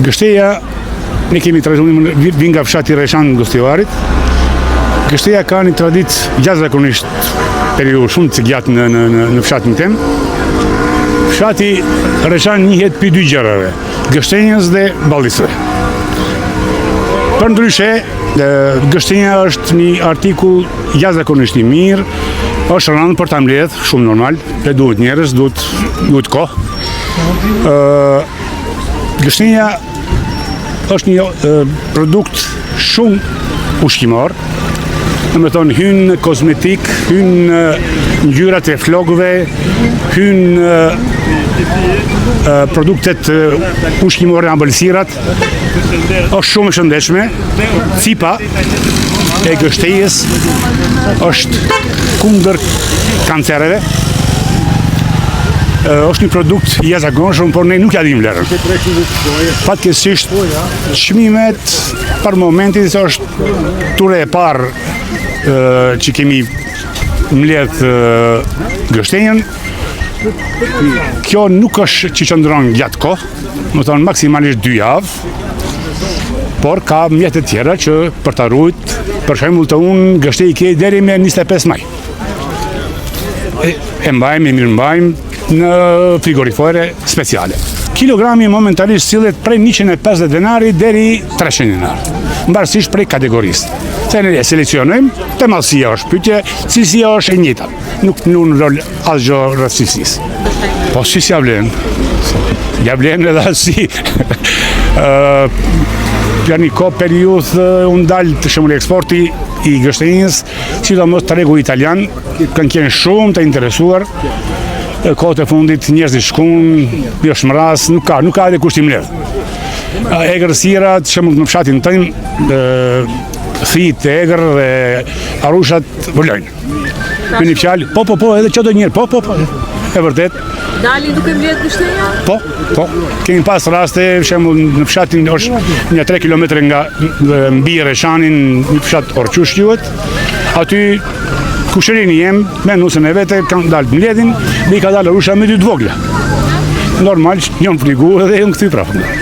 Gështeja, ne kemi tradicionin vin nga fshati Reshan Gostivarit. Gështeja ka një traditë jashtëzakonisht periudhë shumë të gjatë në fshatin tim. Fshati Reshan njihet për dy gjërave, gështenjës dhe ballisëve. Përndryshe, gështenja është një artikull jashtëzakonisht i mirë, është rëndë për ta mbledh, shumë normal, dhe duhet njerëz, duhet kohë. Gështenja është një produkt shumë ushqimor, në me thonë hynë në kozmetik, hynë në ngjyrat e flokëve, hynë në produktet ushqimore, ambëlsirat, është shumë e shëndetshme. Cipa e gështejës është kundër kancereve. Është një produkt i jashtëzakonshëm, por ne nuk ja dim vlerën. Fatkeqësisht, çmimet për momentin është ture e parë që kemi mbledh gështenjën. Kjo nuk është që qëndron gjatë kohë, më thonë maksimalisht 2 javë, por ka mjete tjera që për ta ruajtur, për shembull të unë gështej ke deri me 25 maj. E mbajmë, e mirëmbajmë në frigorifere speciale. Kilogrami momentalisht sillet prej 150 denari deri 300 denari, mbarësisht prej kategorisë. Se ne e selekcionojmë, te mallësia është pyetje, cilësia është e njëjta. Nuk në rol asgjë rreth cilësisë. Po si ja vlen? Ja vlen edhe si. Janë ko periudhë unë dalë të shembull eksporti i gështenjës, sidomos tregu italian, kanë qenë shumë të interesuar. Kohët e fundit njerëzit shkojnë, është mras, nuk ka edhe kusht i mbledh. Egërësirat, shembull në fshatin tim, thit e egër dhe arushat vëllojnë. Me një fjalë, po, edhe çdo njëherë, po, e vërtet. Dalin duke mbledh gështenja? Po. Kemi pas raste, shembull në fshatin është një 3 kilometra nga mbi Reshanin, një fshat Orqush quhet. Aty kushërini jem me nusën e vete kanë dalë mbledhin dhe i ka dalë arusha me 2 të vogla. Normal, njën frigu dhe jënë këthy prapë.